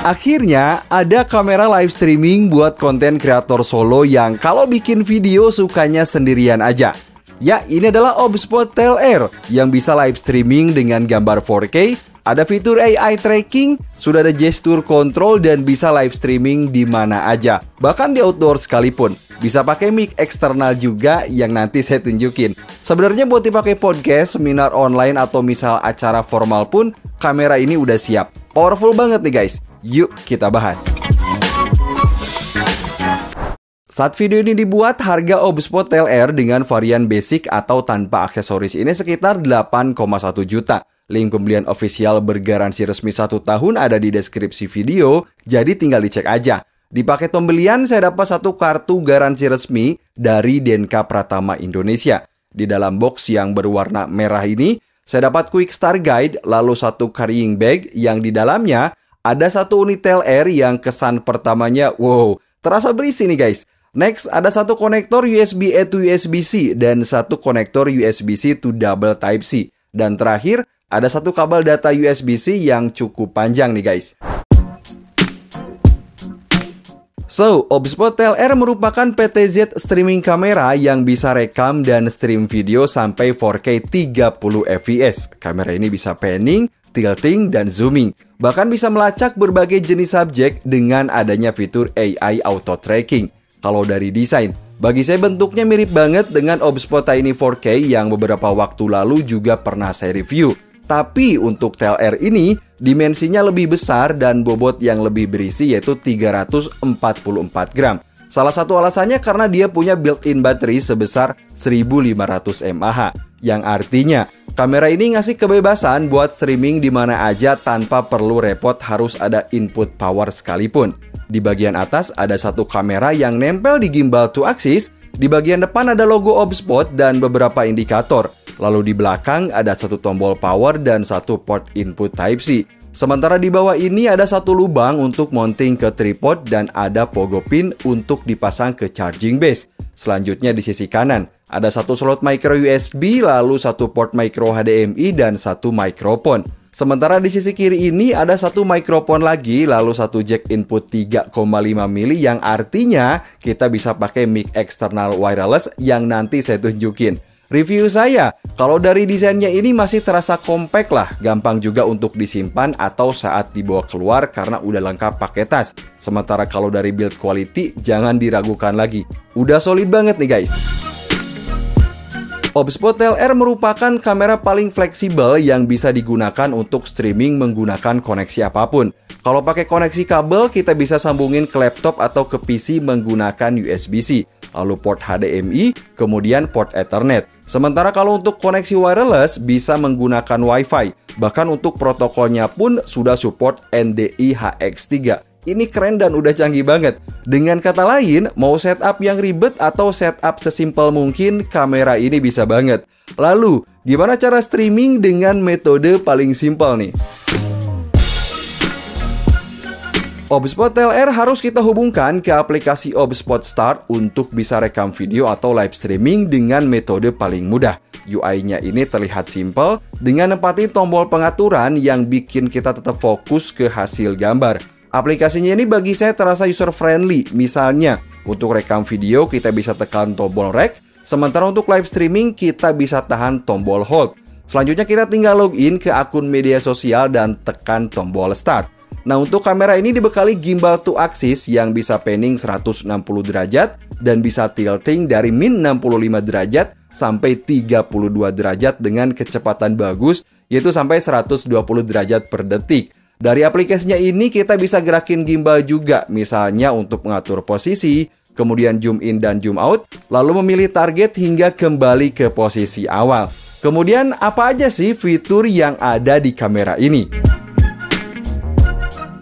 Akhirnya, ada kamera live streaming buat konten kreator solo yang kalau bikin video sukanya sendirian aja. Ya, ini adalah OBSPOT Tail Air yang bisa live streaming dengan gambar 4K, ada fitur AI tracking, sudah ada gesture control dan bisa live streaming di mana aja, bahkan di outdoor sekalipun. Bisa pakai mic eksternal juga yang nanti saya tunjukin. Sebenarnya buat dipakai podcast, seminar online atau misal acara formal pun, kamera ini udah siap. Powerful banget nih guys. Yuk kita bahas. Saat video ini dibuat, harga OBSPOT Tail Air dengan varian basic atau tanpa aksesoris ini sekitar 8,1 juta. Link pembelian official bergaransi resmi 1 tahun ada di deskripsi video, jadi tinggal dicek aja. Di paket pembelian saya dapat 1 kartu garansi resmi dari Denka Pratama Indonesia. Di dalam box yang berwarna merah ini, saya dapat quick start guide, lalu 1 carrying bag yang di dalamnya ada 1 unit Tail Air yang kesan pertamanya, wow, terasa berisi nih guys. Next, ada 1 konektor USB-A to USB-C dan 1 konektor USB-C to double Type-C. Dan terakhir, ada 1 kabel data USB-C yang cukup panjang nih guys. So, OBSPOT Tail Air merupakan PTZ streaming kamera yang bisa rekam dan stream video sampai 4K 30 fps. Kamera ini bisa panning, tilting, dan zooming. Bahkan bisa melacak berbagai jenis subjek dengan adanya fitur AI auto tracking. Kalau dari desain, bagi saya bentuknya mirip banget dengan OBSPOT Tiny 4K yang beberapa waktu lalu juga pernah saya review. Tapi untuk Tail Air ini, dimensinya lebih besar dan bobot yang lebih berisi yaitu 344 gram. Salah satu alasannya karena dia punya built-in baterai sebesar 1500 mAh. Yang artinya, kamera ini ngasih kebebasan buat streaming di mana aja tanpa perlu repot harus ada input power sekalipun. Di bagian atas ada 1 kamera yang nempel di gimbal 2 axis. Di bagian depan ada logo OBSPOT dan beberapa indikator. Lalu di belakang ada 1 tombol power dan 1 port input Type-C. Sementara di bawah ini ada 1 lubang untuk mounting ke tripod dan ada pogo pin untuk dipasang ke charging base. Selanjutnya di sisi kanan ada 1 slot micro USB, lalu 1 port micro HDMI dan 1 mikrofon. Sementara di sisi kiri ini ada 1 mikrofon lagi, lalu 1 jack input 3,5 mili yang artinya kita bisa pakai mic eksternal wireless yang nanti saya tunjukin. Review saya, kalau dari desainnya ini masih terasa compact lah, gampang juga untuk disimpan atau saat dibawa keluar karena udah lengkap pakai tas. Sementara kalau dari build quality, jangan diragukan lagi, udah solid banget nih guys. OBSPOT Tail Air merupakan kamera paling fleksibel yang bisa digunakan untuk streaming menggunakan koneksi apapun. Kalau pakai koneksi kabel, kita bisa sambungin ke laptop atau ke PC menggunakan USB-C, lalu port HDMI, kemudian port Ethernet. Sementara kalau untuk koneksi wireless, bisa menggunakan Wi-Fi. Bahkan untuk protokolnya pun sudah support NDI HX3. Ini keren dan udah canggih banget. Dengan kata lain, mau setup yang ribet atau setup sesimpel mungkin, kamera ini bisa banget. Lalu, gimana cara streaming dengan metode paling simpel nih? OBSPOT Tail Air harus kita hubungkan ke aplikasi OBSPOT Start untuk bisa rekam video atau live streaming dengan metode paling mudah. UI-nya ini terlihat simpel dengan nempatin tombol pengaturan yang bikin kita tetap fokus ke hasil gambar. Aplikasinya ini bagi saya terasa user-friendly. Misalnya, untuk rekam video kita bisa tekan tombol rec, sementara untuk live streaming kita bisa tahan tombol hold. Selanjutnya kita tinggal login ke akun media sosial dan tekan tombol start. Nah, untuk kamera ini dibekali gimbal 2 axis yang bisa panning 160 derajat dan bisa tilting dari min 65 derajat sampai 32 derajat dengan kecepatan bagus, yaitu sampai 120 derajat per detik. Dari aplikasinya ini kita bisa gerakin gimbal juga, misalnya untuk mengatur posisi, kemudian zoom in dan zoom out, lalu memilih target hingga kembali ke posisi awal. Kemudian apa aja sih fitur yang ada di kamera ini?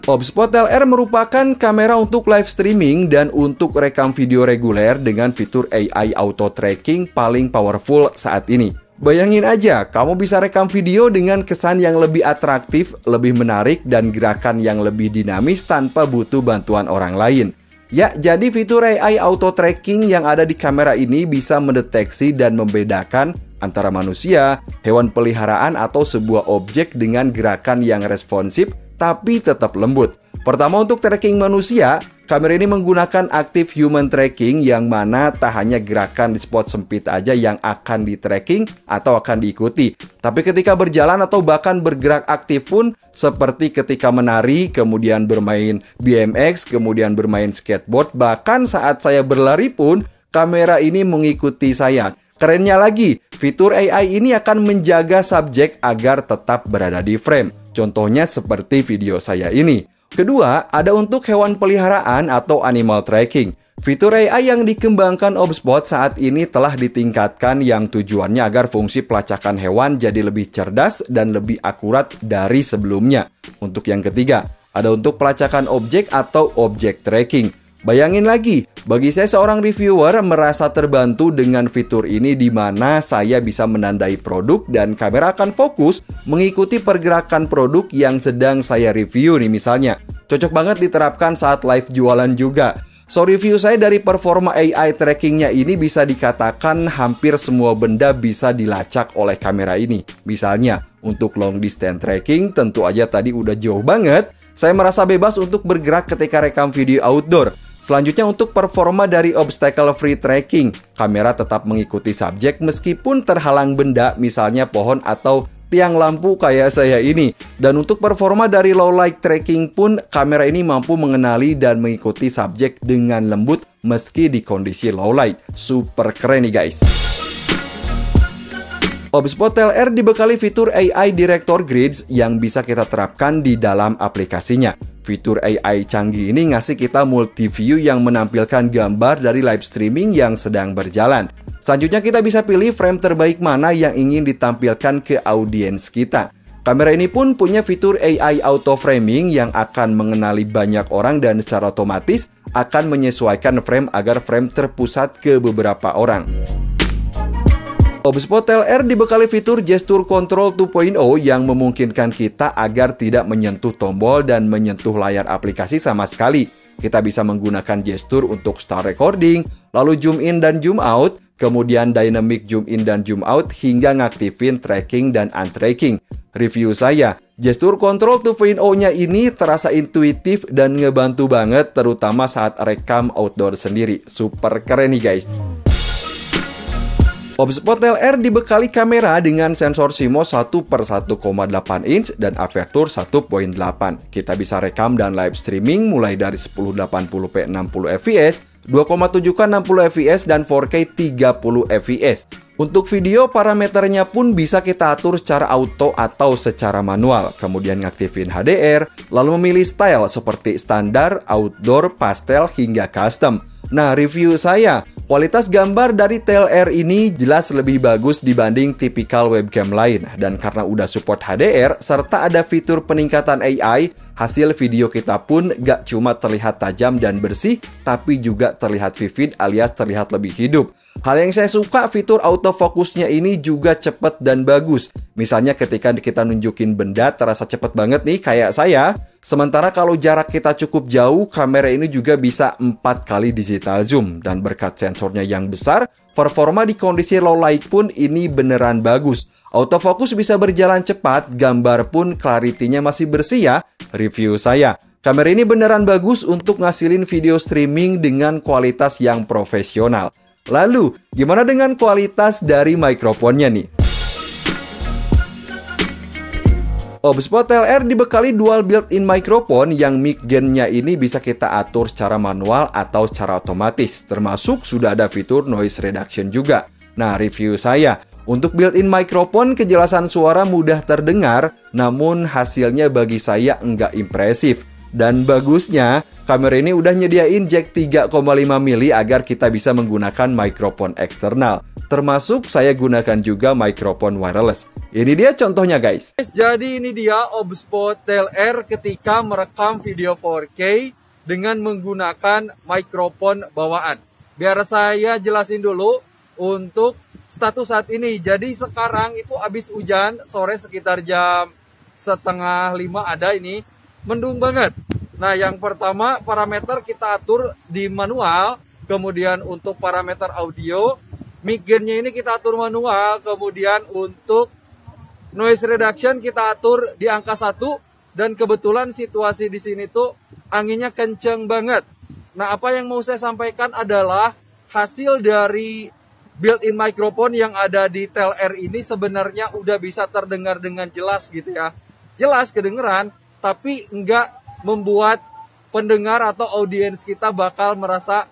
OBSPOT Tail Air merupakan kamera untuk live streaming dan untuk rekam video reguler dengan fitur AI auto tracking paling powerful saat ini. Bayangin aja, kamu bisa rekam video dengan kesan yang lebih atraktif, lebih menarik, dan gerakan yang lebih dinamis tanpa butuh bantuan orang lain. Ya, jadi fitur AI auto tracking yang ada di kamera ini bisa mendeteksi dan membedakan antara manusia, hewan peliharaan, atau sebuah objek dengan gerakan yang responsif tapi tetap lembut. Pertama, untuk tracking manusia, kamera ini menggunakan active human tracking yang mana tak hanya gerakan di spot sempit aja yang akan di tracking atau akan diikuti. Tapi ketika berjalan atau bahkan bergerak aktif pun, seperti ketika menari, kemudian bermain BMX, kemudian bermain skateboard, bahkan saat saya berlari pun, kamera ini mengikuti saya. Kerennya lagi, fitur AI ini akan menjaga subjek agar tetap berada di frame. Contohnya seperti video saya ini. Kedua, ada untuk hewan peliharaan atau animal tracking. Fitur AI yang dikembangkan OBSBOT saat ini telah ditingkatkan yang tujuannya agar fungsi pelacakan hewan jadi lebih cerdas dan lebih akurat dari sebelumnya. Untuk yang ketiga, ada untuk pelacakan objek atau objek tracking. Bayangin lagi, bagi saya seorang reviewer merasa terbantu dengan fitur ini di mana saya bisa menandai produk dan kamera akan fokus mengikuti pergerakan produk yang sedang saya review nih misalnya. Cocok banget diterapkan saat live jualan juga. So review saya dari performa AI trackingnya ini bisa dikatakan hampir semua benda bisa dilacak oleh kamera ini. Misalnya, untuk long distance tracking tentu aja tadi udah jauh banget. Saya merasa bebas untuk bergerak ketika rekam video outdoor. Selanjutnya untuk performa dari obstacle free tracking, kamera tetap mengikuti subjek meskipun terhalang benda misalnya pohon atau tiang lampu kayak saya ini. Dan untuk performa dari low light tracking pun, kamera ini mampu mengenali dan mengikuti subjek dengan lembut meski di kondisi low light. Super keren nih guys. OBSBOT TLR dibekali fitur AI Director Grids yang bisa kita terapkan di dalam aplikasinya. Fitur AI canggih ini ngasih kita multi view yang menampilkan gambar dari live streaming yang sedang berjalan. Selanjutnya kita bisa pilih frame terbaik mana yang ingin ditampilkan ke audiens kita. Kamera ini pun punya fitur AI Auto Framing yang akan mengenali banyak orang dan secara otomatis akan menyesuaikan frame agar frame terpusat ke beberapa orang. OBSBOT TLR dibekali fitur Gesture Control 2.0 yang memungkinkan kita agar tidak menyentuh tombol dan menyentuh layar aplikasi sama sekali. Kita bisa menggunakan gestur untuk start recording, lalu zoom in dan zoom out, kemudian dynamic zoom in dan zoom out hingga ngaktifin tracking dan untracking. Review saya, Gesture Control 2.0-nya ini terasa intuitif dan ngebantu banget terutama saat rekam outdoor sendiri. Super keren nih guys. OBSBOT TLR dibekali kamera dengan sensor CMOS 1/1,8 inch dan aperture 1.8. Kita bisa rekam dan live streaming mulai dari 1080p 60 fps, 2,7K 60 fps, dan 4K 30 fps. Untuk video, parameternya pun bisa kita atur secara auto atau secara manual. Kemudian ngaktifin HDR, lalu memilih style seperti standar, outdoor, pastel, hingga custom. Nah, review saya, kualitas gambar dari TLR ini jelas lebih bagus dibanding tipikal webcam lain. Dan karena udah support HDR, serta ada fitur peningkatan AI, hasil video kita pun gak cuma terlihat tajam dan bersih, tapi juga terlihat vivid alias terlihat lebih hidup. Hal yang saya suka, fitur autofokusnya ini juga cepet dan bagus. Misalnya ketika kita nunjukin benda terasa cepet banget nih kayak saya. Sementara kalau jarak kita cukup jauh, kamera ini juga bisa 4 kali digital zoom. Dan berkat sensornya yang besar, performa di kondisi low light pun ini beneran bagus. Autofokus bisa berjalan cepat, gambar pun clarity-nya masih bersih ya. Review saya, kamera ini beneran bagus untuk ngasilin video streaming dengan kualitas yang profesional. Lalu, gimana dengan kualitas dari mikrofonnya nih? OBSBOT TLR dibekali dual built-in microphone yang mic gain-nya ini bisa kita atur secara manual atau secara otomatis. Termasuk sudah ada fitur noise reduction juga. Nah, review saya, untuk built-in microphone kejelasan suara mudah terdengar, namun hasilnya bagi saya enggak impresif. Dan bagusnya, kamera ini udah nyediain jack 3,5 mili agar kita bisa menggunakan mikrofon eksternal. Termasuk saya gunakan juga mikrofon wireless. Ini dia contohnya guys. Jadi ini dia OBSBOT TLR ketika merekam video 4K dengan menggunakan mikrofon bawaan. Biar saya jelasin dulu untuk status saat ini. Jadi sekarang itu habis hujan, sore sekitar jam 4:30 ada ini. Mendung banget. Nah, yang pertama parameter kita atur di manual. Kemudian untuk parameter audio, mic gain-nya ini kita atur manual. Kemudian untuk noise reduction kita atur di angka 1. Dan kebetulan situasi di sini tuh anginnya kenceng banget. Nah, apa yang mau saya sampaikan adalah hasil dari built-in microphone yang ada di Tel R ini sebenarnya udah bisa terdengar dengan jelas gitu ya. Jelas kedengeran, tapi nggak membuat pendengar atau audiens kita bakal merasa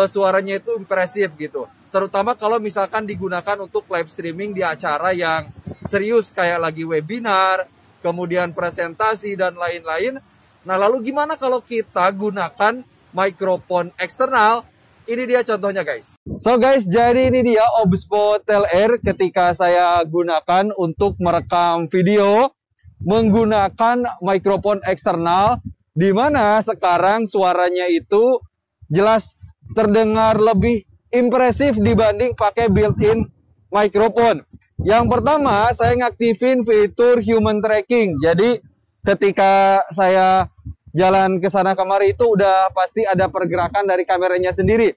suaranya itu impresif gitu. Terutama kalau misalkan digunakan untuk live streaming di acara yang serius kayak lagi webinar, kemudian presentasi dan lain-lain. Nah, lalu gimana kalau kita gunakan mikrofon eksternal? Ini dia contohnya guys. So guys, jadi ini dia Obspo Tel R ketika saya gunakan untuk merekam video menggunakan mikrofon eksternal, di mana sekarang suaranya itu jelas terdengar lebih impresif dibanding pakai built-in mikrofon. Yang pertama, saya ngaktifin fitur human tracking. Jadi ketika saya jalan ke sana kemari itu udah pasti ada pergerakan dari kameranya sendiri.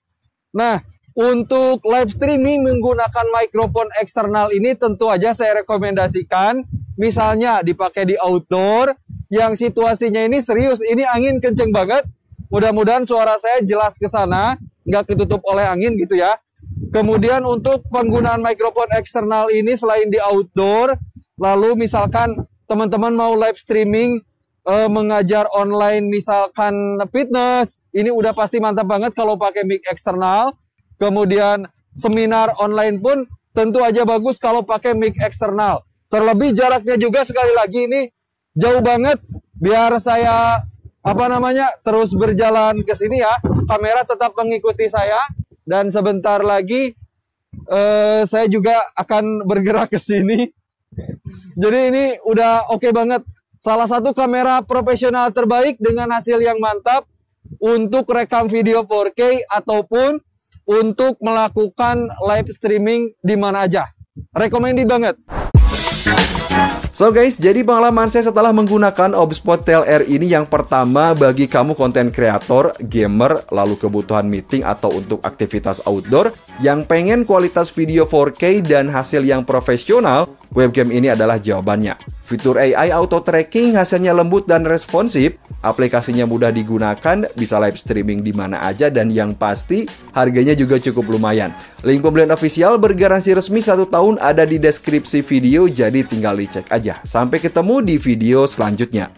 Nah, untuk live streaming menggunakan mikrofon eksternal ini tentu aja saya rekomendasikan misalnya dipakai di outdoor yang situasinya ini serius, ini angin kenceng banget. Mudah-mudahan suara saya jelas ke sana, nggak ketutup oleh angin gitu ya. Kemudian untuk penggunaan mikrofon eksternal ini selain di outdoor, lalu misalkan teman-teman mau live streaming mengajar online misalkan fitness, ini udah pasti mantap banget kalau pakai mic eksternal. Kemudian seminar online pun tentu aja bagus kalau pakai mic eksternal. Terlebih jaraknya juga sekali lagi ini jauh banget, biar saya terus berjalan ke sini ya, kamera tetap mengikuti saya dan sebentar lagi saya juga akan bergerak ke sini. Jadi ini udah oke banget. Salah satu kamera profesional terbaik dengan hasil yang mantap untuk rekam video 4K ataupun untuk melakukan live streaming di mana aja. Recommended banget. So guys, jadi pengalaman saya setelah menggunakan Obspo Tel R ini yang pertama bagi kamu konten kreator, gamer, lalu kebutuhan meeting atau untuk aktivitas outdoor yang pengen kualitas video 4K dan hasil yang profesional, webcam ini adalah jawabannya. Fitur AI auto tracking hasilnya lembut dan responsif, aplikasinya mudah digunakan, bisa live streaming di mana aja dan yang pasti harganya juga cukup lumayan. Link pembelian official bergaransi resmi 1 tahun ada di deskripsi video, jadi tinggal dicek aja. Sampai ketemu di video selanjutnya.